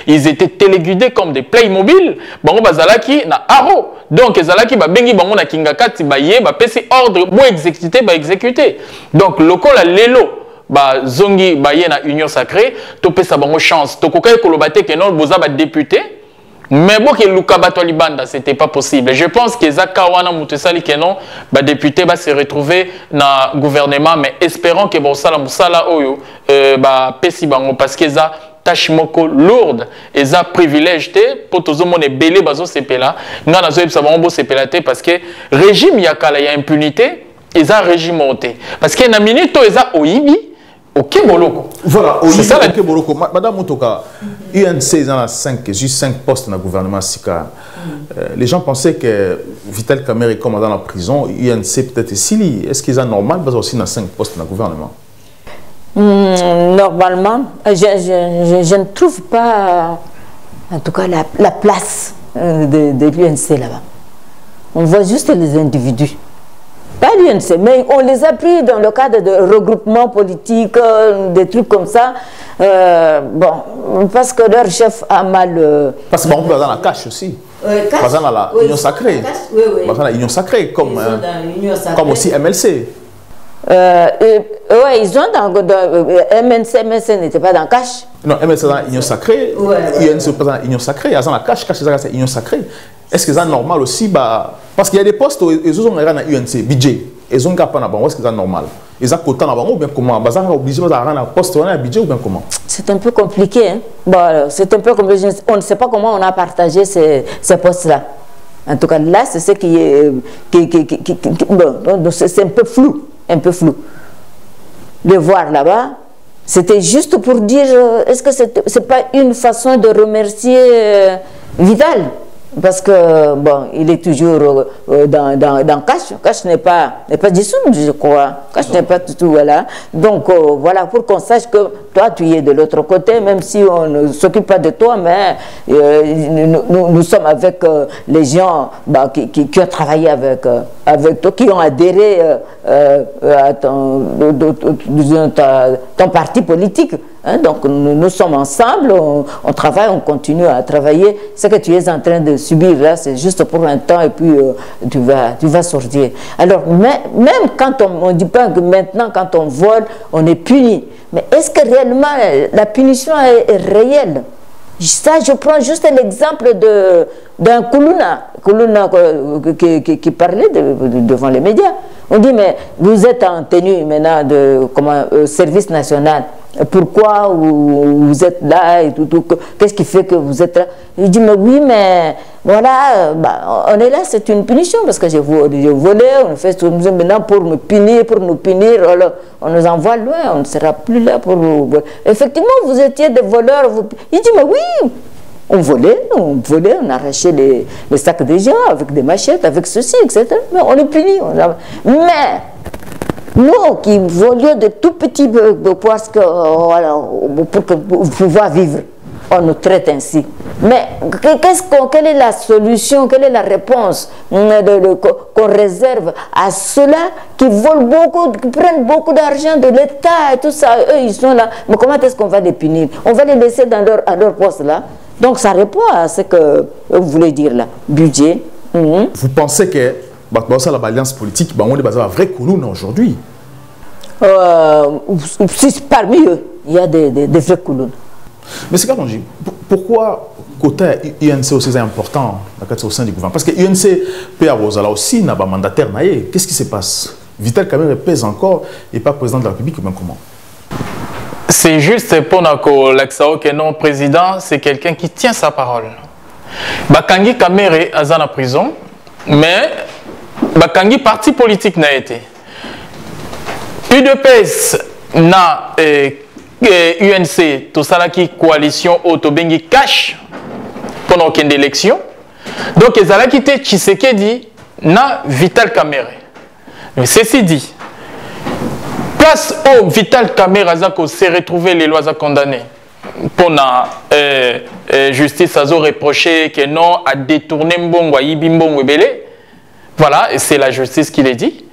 ils étaient téléguidés comme des Playmobil, bango bazalaki na aro. Donc ezalaki ba bengi bango na kingakati ba ye ba pesi ordre bo exécuter ba exécuter. Donc lokola lelo ba zongi ba ye na union sacrée, topé ça bango chance. Tokoka kolobate que non boza ba député. Mais bon, que Luka Batolibanda, c'était pas possible. Je pense que Zakawana Moutessali Kenon, bah député, va se retrouver dans le gouvernement, mais espérons que bon sala musala oyo, bah pesi bango parce que ça tâche moko lourde, et ça privilège pour tout le monde est belé bazo sepela. Nous na zo ça va bon sepela parce que régime yakala ya impunité, et ça régime monté. Parce que na minute et ça oyibi. Ok, Boloko. Voilà, c'est ça la Boloko. Madame Moutoka, UNC, ils ont 5 postes dans le gouvernement Sika. Les gens pensaient que Vital Kamerhe est commandant en prison, UNC peut-être Sili. Est-ce qu'ils ont normal parce aussi dans 5 postes dans le gouvernement? Normalement, je ne trouve pas, en tout cas, la place de l'UNC là-bas. On voit juste les individus. Pas l'UNC, mais on les a pris dans le cadre de regroupements politiques, des trucs comme ça. Bon, parce que leur chef a mal... Parce qu'on peut dans la cache aussi. Par exemple, dans l'Union sacrée. Par exemple, l'Union sacrée, comme aussi MLC. Oui, ils sont dans MNC n'était pas dans cache. Non, MLC dans l'Union sacrée. UNC pas dans l'Union sacrée. Il y a dans la cache, c'est l'Union sacrée. Est-ce que c'est normal aussi parce qu'il y a des postes où ils ont un UNC, budget. Ils ont un pas est-ce que c'est normal? Ils ont quota ou bien comment? Ils sont obligés de avoir un poste un budget ou bien comment? C'est un peu compliqué. Hein? Bon, c'est un peu compliqué. On ne sait pas comment on a partagé ces postes-là. En tout cas, là, c'est ce qui est... Bon, c'est un peu flou. Un peu flou. De voir là-bas, c'était juste pour dire, est-ce que c'est pas une façon de remercier Vital? Parce que, bon, il est toujours dans Cash. Cash n'est pas dissous, je crois. Cash n'est pas du tout, voilà. Donc, voilà, pour qu'on sache que toi, tu es de l'autre côté, même si on ne s'occupe pas de toi, mais nous sommes avec les gens qui ont travaillé avec toi, qui ont adhéré à ton parti politique. Hein, donc nous sommes ensemble, on travaille, on continue à travailler. Ce que tu es en train de subir là, c'est juste pour un temps et puis tu vas sortir. Alors même quand on ne dit pas que maintenant quand on vole, on est puni. Mais est-ce que réellement la punition est réelle? Ça, je prends juste l'exemple d'un Koulouna qui parlait devant les médias. On dit, mais vous êtes en tenue maintenant de service national. Pourquoi vous êtes là et tout, qu'est-ce qui fait que vous êtes là? Il dit, mais oui, mais voilà, on est là, c'est une punition parce que j'ai volé, on fait tout maintenant pour nous punir, alors, on nous envoie loin, on ne sera plus là pour vous. Effectivement, vous étiez des voleurs. Il dit, mais oui, on volait, on arrachait les sacs des gens avec des machettes, avec ceci, etc. Mais on est puni. Mais nous qui volions de tout petits parce que, voilà, pour pouvoir vivre, on nous traite ainsi. Mais quelle est la solution, quelle est la réponse qu'on réserve à ceux-là qui volent beaucoup, qui prennent beaucoup d'argent de l'État et tout ça? Eux, ils sont là. Mais comment est-ce qu'on va les punir? On va les laisser à leur poste là. Donc ça répond à ce que vous voulez dire là. Budget. Vous pensez que l'alliance politique, on est un vrai Koulouna aujourd'hui? Parmi eux, il y a des vrais Koulounes. Mais c'est quand pourquoi côté UNC aussi est important au sein du gouvernement? Parce que UNC peut avoir aussi un mandataire. Qu'est-ce qui se passe? Vital Kamerhe pèse encore et pas président de la République ou bien comment? C'est juste pour l'accent que non président, c'est quelqu'un qui tient sa parole. Bakangi Kamerhe est en prison, mais Bakangi parti politique n'a été. UDPS na UNC, tout ça là qui coalition autobengi cash pendant aucune élection. Donc ils allaient quitter Tshisekedi na Vital Kamerhe. Mais ceci dit, Place au Vital Kamerhe s'est retrouvé les lois à condamner. Pour la justice, a reproché que non, a détourné Mbongo, a yibi Mbongo Ebele. Voilà, et c'est la justice qui l'a dit.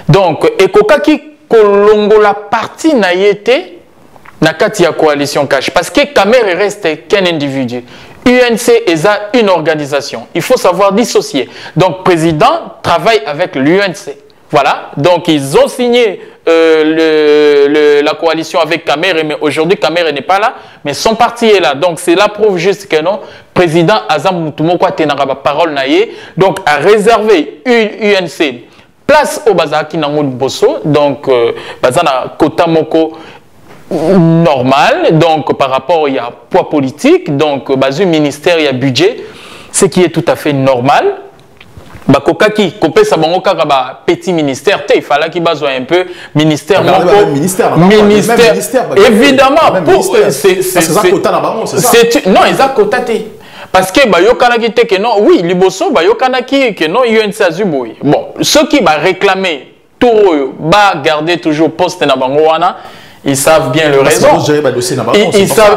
Donc, et kokaki kolongo la partie n'a été na katia coalition cash. Parce que Kamerhe reste qu'un individu. UNC est une organisation. Il faut savoir dissocier. Donc, le président travaille avec l'UNC. Voilà. Donc, ils ont signé la coalition avec Kamerhe, mais aujourd'hui, Kamerhe n'est pas là, mais son parti est là. Donc, cela prouve juste que non, président Azam Moutoumoko a parole naïe, donc a réservé une UNC place au Bazaki Nangoul Bosso, donc Bazana Kota Moko normal, donc par rapport il y a poids politique, donc Bazu ministère il y a budget, ce qui est tout à fait normal. Bakokaki kopé sa bango kaka ba petit ministère, il fallait qu'il bazoie un peu ministère ministère évidemment c'est ça quota là bas c'est ça non ils a quotaté parce que ba yokanaki te que non oui liboso ba yokanaki que non UNC azuboy bon ceux qui va réclamer tout ba garder toujours poste na bango wana. Ils savent bien les raisons.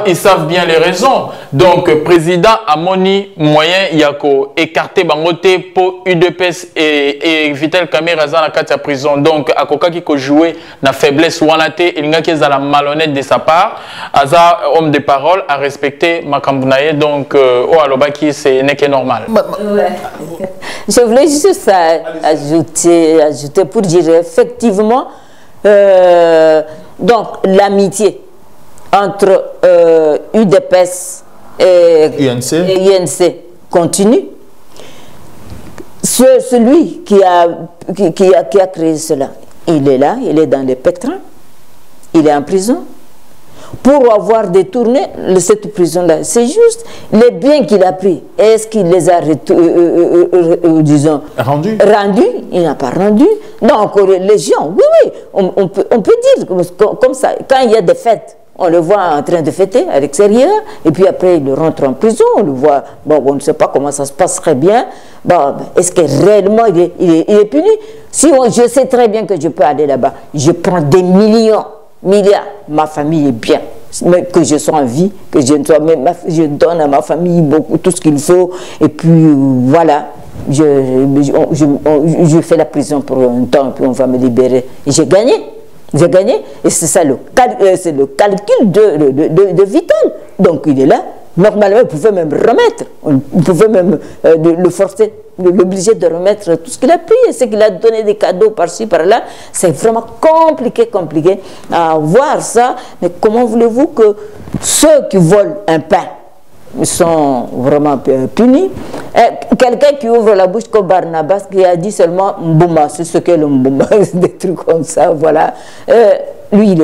Ils savent bien les raisons. Donc, président Amoni moyen il y a écarté Bangote pour UDPS et Vital Kamerhe dans la carte à prison. Donc, à Koka qui joué la faiblesse ou en athée, il y a la malhonnête de sa part. Aza homme de parole a respecté Makambounaye. Donc, au Alobaki c'est n'est que normal. Ouais. Je voulais juste ajouter pour dire effectivement. Donc, l'amitié entre UDPS et UNC continue. Celui qui a créé cela, il est là, il est dans les pétrins, il est en prison. Pour avoir détourné cette prison-là, c'est juste les biens qu'il a pris. Est-ce qu'il les a disons, rendus? Il n'a pas rendu. Donc, les gens, oui, on peut dire comme ça. Quand il y a des fêtes, on le voit en train de fêter à l'extérieur, et puis après, il rentre en prison, on le voit, bon, on ne sait pas comment ça se passe très bien. Bon, est-ce que réellement il est puni? Si je sais très bien que je peux aller là-bas, je prends des milliards, ma famille est bien. Que je sois en vie, que je sois même, je donne à ma famille beaucoup, tout ce qu'il faut, et puis voilà, je fais la prison pour un temps, et puis on va me libérer. Et j'ai gagné, et c'est ça le calcul de Vital. Donc il est là, normalement il pouvait même remettre, il pouvait même le forcer, l'obliger de remettre tout ce qu'il a pris, et ce qu'il a donné des cadeaux par-ci, par-là. C'est vraiment compliqué à voir ça. Mais comment voulez-vous que ceux qui volent un pain sont vraiment punis? Quelqu'un qui ouvre la bouche comme Barnabas, qui a dit seulement Mbouma, c'est ce qu'est le Mbouma, des trucs comme ça, voilà. Lui, il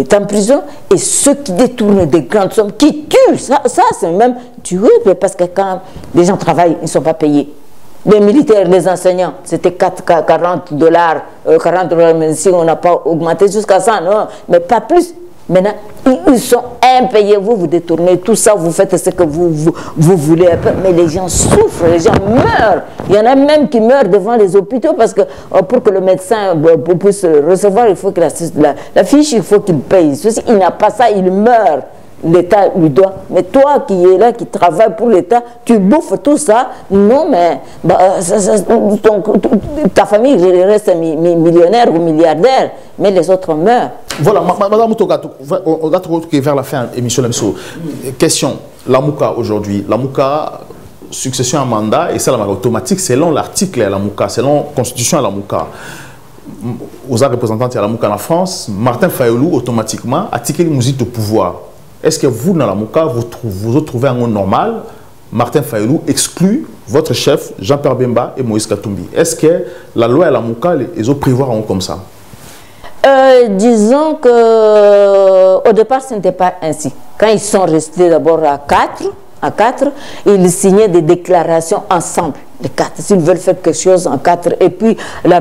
est en prison, et ceux qui détournent des grandes sommes, qui tuent, ça c'est même tuer, parce que quand les gens travaillent, ils ne sont pas payés. Les militaires, les enseignants, c'était $40, mais si on n'a pas augmenté jusqu'à ça, non, mais pas plus. Maintenant, ils sont impayés, vous détournez tout ça, vous faites ce que vous voulez, mais les gens souffrent, les gens meurent. Il y en a même qui meurent devant les hôpitaux parce que pour que le médecin puisse recevoir, il faut que la fiche, il faut qu'il paye. Il n'a pas ça, il meurt. L'État lui doit. Mais toi qui es là, qui travaille pour l'État, tu bouffes tout ça. Non, mais ta famille reste millionnaire ou milliardaire, mais les autres meurent. Voilà, Madame Moutogato, on va trouver vers la fin de l'émission. Question, la Mouka aujourd'hui, la Mouka, succession à mandat, et ça, la automatique, selon l'article à la Mouka, selon la constitution à la Mouka. Aux représentants de la Mouka en France, Martin Fayulu, automatiquement, a tiré Mouzit au pouvoir. Est-ce que vous, dans la Mouka, vous trouvez un monde normal? Martin Fayulu exclut votre chef, Jean-Pierre Bemba et Moïse Katumbi. Est-ce que la loi à la Mouka, les autres prévoient comme ça? Disons que au départ, ce n'était pas ainsi. Quand ils sont restés d'abord à quatre, ils signaient des déclarations ensemble, les quatre. S'ils veulent faire quelque chose en quatre, et puis le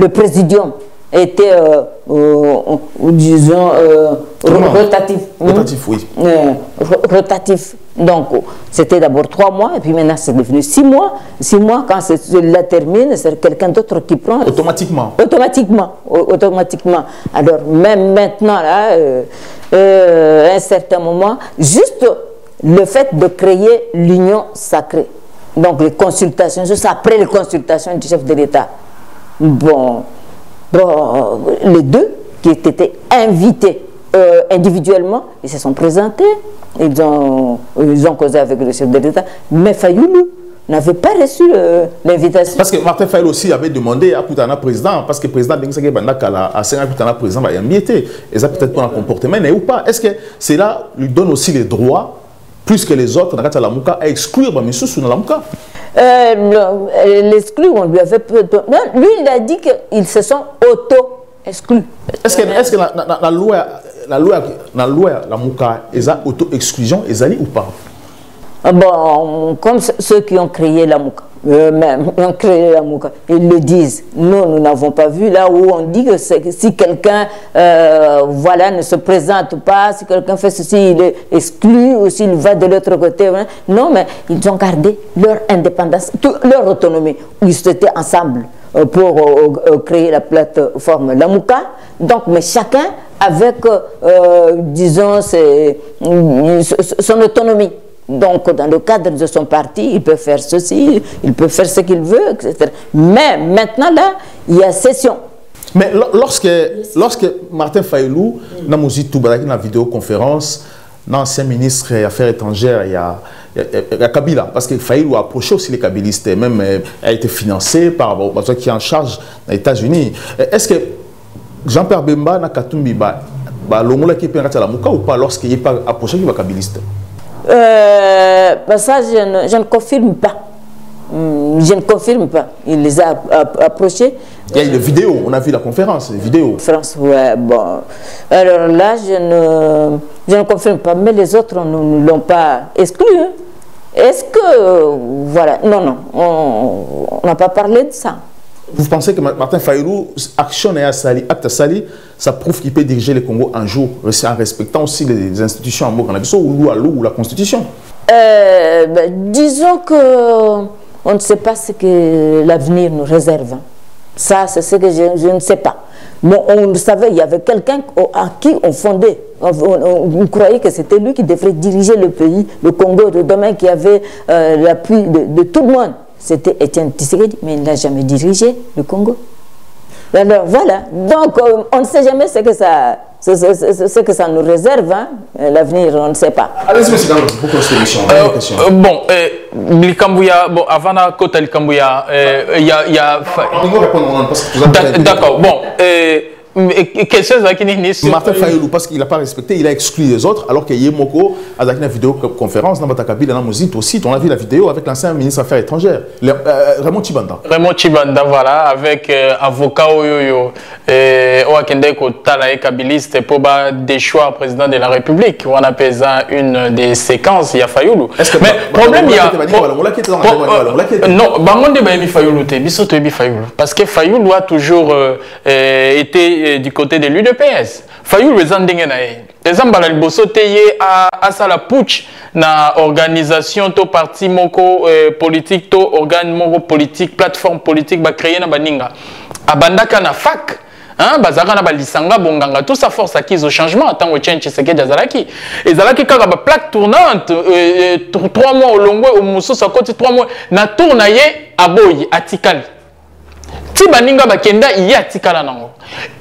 présidium était, disons, rotatif. Rotatif, oui. Rotatif. Donc, c'était d'abord 3 mois, et puis maintenant, c'est devenu 6 mois. 6 mois, quand la termine, c'est quelqu'un d'autre qui prend. Automatiquement. Automatiquement. Alors, même maintenant, là, à un certain moment, juste le fait de créer l'union sacrée. Donc, les consultations, juste après les consultations du chef de l'État. Bon, les deux qui étaient invités individuellement, ils se sont présentés, ils ont causé avec le chef de l'État, mais Fayoulou n'avait pas reçu l'invitation. Parce que Martin Fayoulou aussi avait demandé à Koutana président, parce que le président Bengisake Bandakala a signé à Koutana président, il y a miété, et ça peut-être pas un comportement, mais ou pas. Est-ce que cela lui donne aussi les droits, plus que les autres, dans la Mouka, à exclure Bamissou dans la Mouka? L'exclure, on lui avait peu. Lui, il a dit qu'ils se sont auto-exclus. Est-ce que la loi, la Mouka, est auto-exclusion, est ou pas? Bon, comme ceux qui ont créé la Mouka, ils le disent. Nous n'avons pas vu là où on dit que si quelqu'un voilà, ne se présente pas, si quelqu'un fait ceci, il est exclu, ou s'il va de l'autre côté. Hein. Non, mais ils ont gardé leur indépendance, leur autonomie. Ils étaient ensemble pour créer la plateforme La Mouka. Donc, mais chacun avec, disons, son autonomie. Donc, dans le cadre de son parti, il peut faire ceci, il peut faire ce qu'il veut, etc. Mais maintenant, là, il y a session. Mais lorsque Martin Fayoulou, dans la vidéoconférence, l'ancien ministre des Affaires étrangères, il y a Kabila, parce que Fayoulou a approché aussi les kabylistes, même a été financé par ceux qui est en charge des États-Unis. Est-ce que Jean-Pierre Bemba n'a Katumbi, l'homme qui peut la Mouka ou pas lorsqu'il n'est pas approché les kabylistes? Ça, je ne confirme pas. Je ne confirme pas. Il les a approchés. Il y a une vidéo, on a vu la conférence, vidéo. France, ouais, bon. Alors là, je ne confirme pas, mais les autres ne l'ont pas exclu. Hein. Est-ce que, voilà, non, on n'a pas parlé de ça. Vous pensez que Martin Fayoulou, action et acte sali, ça prouve qu'il peut diriger le Congo un jour, en respectant aussi les institutions en Burkina-Faso ou la Constitution? Disons que on ne sait pas ce que l'avenir nous réserve. Ça, c'est ce que je ne sais pas. Mais on le savait, il y avait quelqu'un à qui on fondait. On croyait que c'était lui qui devrait diriger le pays, le Congo de demain, qui avait l'appui de tout le monde. C'était Étienne Tshisekedi, mais il n'a jamais dirigé le Congo. Alors voilà, donc on ne sait jamais ce que ça nous réserve, hein. L'avenir, on ne sait pas. Allez-y, monsieur Galo, pour poser une question. Bon, avant la côte de Likambouya, il y a... D'accord, bon. Question Martin Fayoulou, parce qu'il n'a pas respecté, il a exclu les autres, alors qu'il y a Yemoko, avec une vidéoconférence dans Batakabi, dans la musique aussi, on a vu la vidéo avec l'ancien ministre des Affaires étrangères, Raymond Tchibanda. Raymond Tchibanda, voilà, avec avocat Oyoyo, Oakendeko Tala et Kabiliste pour des choix président de la République. On appelle ça une des séquences, il y a Fayoulou. Mais problème, il y a. Non, Bangonde Bayebi Fayoulou, Bisoto Ebi Fayoulou. Parce que Fayoulou a toujours été du côté de l'UDPS. Fayoulou les andingenae. Les ambala bosso teye à la putsch na organisation to parti moko politique to organe moko politique plateforme politique ba créer na baninga. Abandaka na fac. Hein, bazaka na balisanga bonganga tout ça force acquise au changement tant que Etienne Tshisekedi azalaki. Ezalaki kaka ba plaque tournante 3 mois au longue au muso sa côté 3 mois na tournaye aboyi atikali. Ti baninga bakenda iya atikala nango.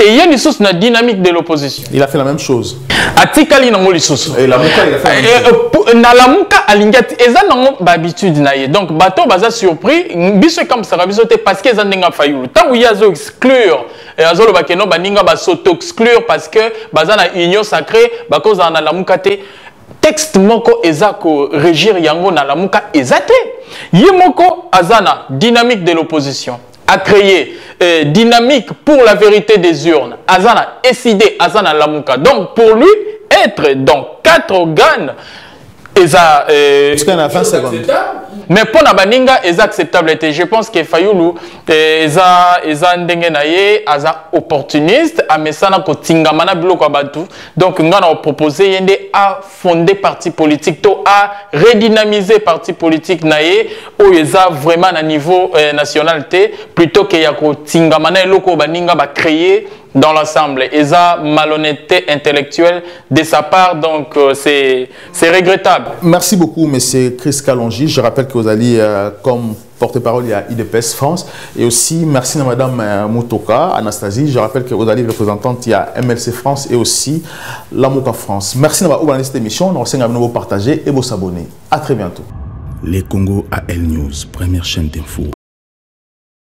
Et il y a une source na dynamique de l'opposition. Il a fait la même chose. Atikali nango li source. Et la Mouka il a fait la même chose. Na la Mouka alingati eza nango ba habitude na ye. Donc bato baza surpris biso comme ça biso te parce que eza ndenga Fayoulou. Tant il y a zo exclure et azolo bakeno baninga ba s'auto exclure parce que baza na union sacrée ba cause na la Mouka te texte moko eza ko régir yango na la Mouka eza te. Ye moko azana dynamique de l'opposition. A créé dynamique pour la vérité des urnes. Azana SID, Azana Lamouka. Donc pour lui, être dans 4 organes, mais pour na baninga est acceptable. Je pense que Fayulu eza ndenge na ye aza opportuniste amesana ko tingamana biloko abatu. Donc nga na proposer yende à fonder parti politique to à redynamiser parti politique na ye o eza vraiment na niveau nationalité plutôt que ya ko tingamana eloko baninga ba créer dans l'ensemble. Et ça, malhonnêteté intellectuelle de sa part, donc c'est regrettable. Merci beaucoup, M. Chris Kalonji. Je rappelle que vous allez comme porte-parole, il y a IDPS France. Et aussi, merci à Mme Moutoka, Anastasie. Je rappelle que vous allez représentante, il y a MLC France et aussi l'Amouka France. Merci d'avoir cette émission. Nous vous partager et vous abonner. À très bientôt. Les Congo AL News, première chaîne d'info.